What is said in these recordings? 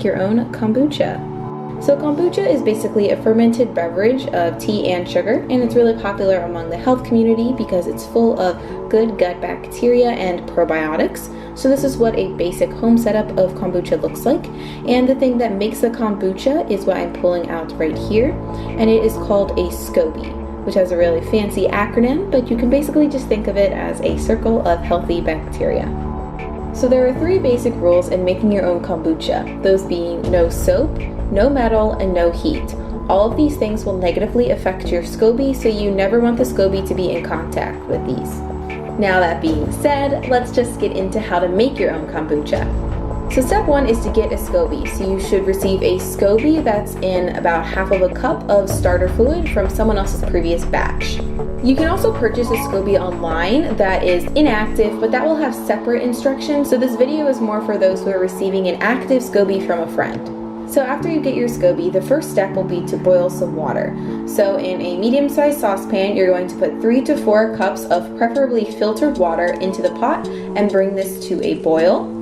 your own kombucha. So kombucha is basically a fermented beverage of tea and sugar, and it's really popular among the health community because it's full of good gut bacteria and probiotics. So this is what a basic home setup of kombucha looks like. And the thing that makes a kombucha is what I'm pulling out right here, and it is called a scoby, which has a really fancy acronym, but you can basically just think of it as a circle of healthy bacteria. So there are 3 basic rules in making your own kombucha, those being no soap, no metal, and no heat. All of these things will negatively affect your scoby, so you never want the scoby to be in contact with these. Now that being said, let's just get into how to make your own kombucha. So step 1 is to get a scoby. So you should receive a scoby that's in about half of a cup of starter fluid from someone else's previous batch. You can also purchase a scoby online that is inactive, but that will have separate instructions. So this video is more for those who are receiving an active scoby from a friend. So after you get your scoby, the first step will be to boil some water. So in a medium-sized saucepan, you're going to put 3 to 4 cups of preferably filtered water into the pot and bring this to a boil.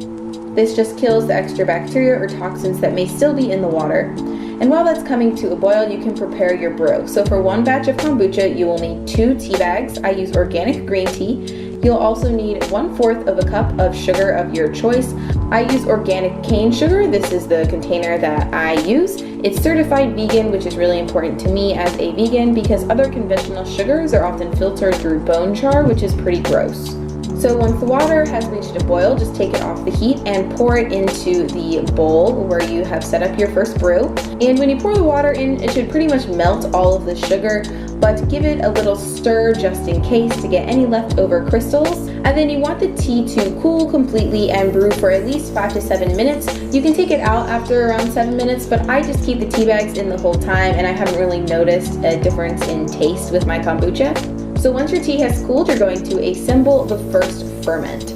This just kills the extra bacteria or toxins that may still be in the water. And while that's coming to a boil, you can prepare your brew. So for 1 batch of kombucha, you will need 2 tea bags. I use organic green tea. You'll also need 1/4 of a cup of sugar of your choice. I use organic cane sugar. This is the container that I use. It's certified vegan, which is really important to me as a vegan because other conventional sugars are often filtered through bone char, which is pretty gross. So once the water has reached a boil, just take it off the heat and pour it into the bowl where you have set up your first brew. And when you pour the water in, it should pretty much melt all of the sugar, but give it a little stir just in case to get any leftover crystals. And then you want the tea to cool completely and brew for at least 5 to 7 minutes. You can take it out after around 7 minutes, but I just keep the tea bags in the whole time, and I haven't really noticed a difference in taste with my kombucha. So once your tea has cooled, you're going to assemble the first ferment.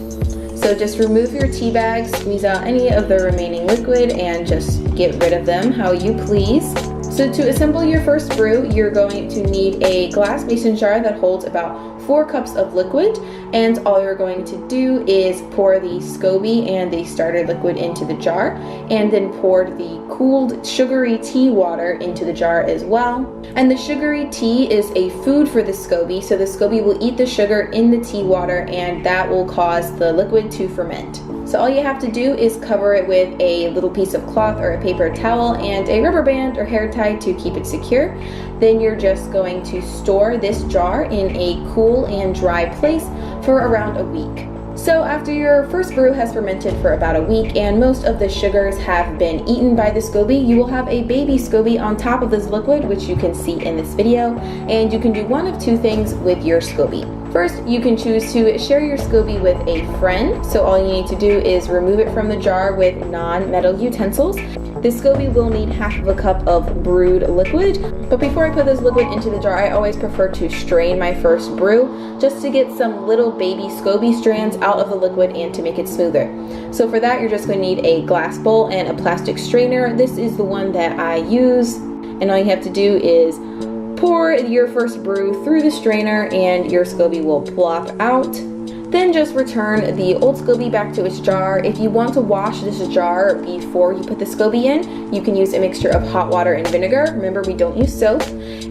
So just remove your tea bags, squeeze out any of the remaining liquid, and just get rid of them how you please. So to assemble your first brew, you're going to need a glass mason jar that holds about 4 cups of liquid, and all you're going to do is pour the scoby and the starter liquid into the jar, and then pour the cooled sugary tea water into the jar as well. And the sugary tea is a food for the scoby, so the scoby will eat the sugar in the tea water, and that will cause the liquid to ferment. So all you have to do is cover it with a little piece of cloth or a paper towel and a rubber band or hair tie to keep it secure. Then you're just going to store this jar in a cool and dry place for around a week. So after your first brew has fermented for about a week and most of the sugars have been eaten by the scoby, you will have a baby scoby on top of this liquid, which you can see in this video, and you can do one of 2 things with your scoby. First, you can choose to share your scoby with a friend, so all you need to do is remove it from the jar with non-metal utensils. This scoby will need half of a cup of brewed liquid, but before I put this liquid into the jar, I always prefer to strain my first brew just to get some little baby scoby strands out of the liquid and to make it smoother. So for that, you're just going to need a glass bowl and a plastic strainer. This is the one that I use, and all you have to do is pour your first brew through the strainer and your scoby will plop out. Then just return the old scoby back to its jar. If you want to wash this jar before you put the scoby in, you can use a mixture of hot water and vinegar. Remember, we don't use soap.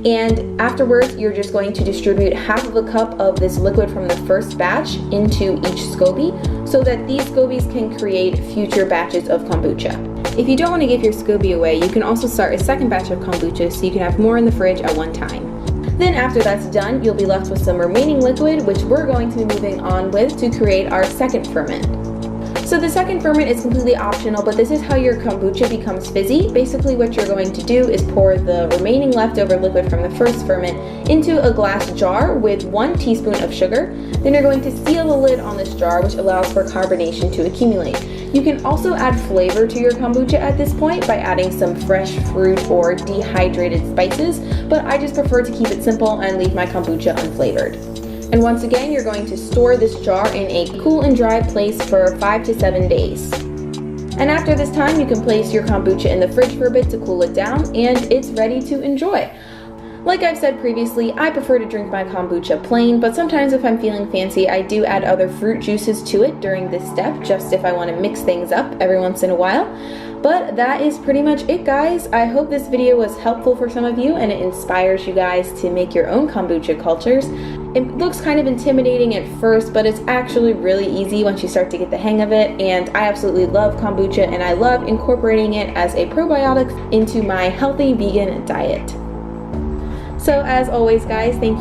And afterwards, you're just going to distribute half of a cup of this liquid from the first batch into each scoby so that these scobies can create future batches of kombucha. If you don't want to give your scoby away, you can also start a second batch of kombucha so you can have more in the fridge at one time. Then after that's done, you'll be left with some remaining liquid, which we're going to be moving on with to create our second ferment. So the second ferment is completely optional, but this is how your kombucha becomes fizzy. Basically what you're going to do is pour the remaining leftover liquid from the first ferment into a glass jar with 1 teaspoon of sugar. Then you're going to seal the lid on this jar, which allows for carbonation to accumulate. You can also add flavor to your kombucha at this point by adding some fresh fruit or dehydrated spices, but I just prefer to keep it simple and leave my kombucha unflavored. And once again, you're going to store this jar in a cool and dry place for 5 to 7 days. And after this time, you can place your kombucha in the fridge for a bit to cool it down, and it's ready to enjoy. Like I've said previously, I prefer to drink my kombucha plain, but sometimes if I'm feeling fancy, I do add other fruit juices to it during this step, just if I want to mix things up every once in a while. But that is pretty much it, guys. I hope this video was helpful for some of you and it inspires you guys to make your own kombucha cultures. It looks kind of intimidating at first, but it's actually really easy once you start to get the hang of it, and I absolutely love kombucha and I love incorporating it as a probiotic into my healthy vegan diet. So as always, guys, thank you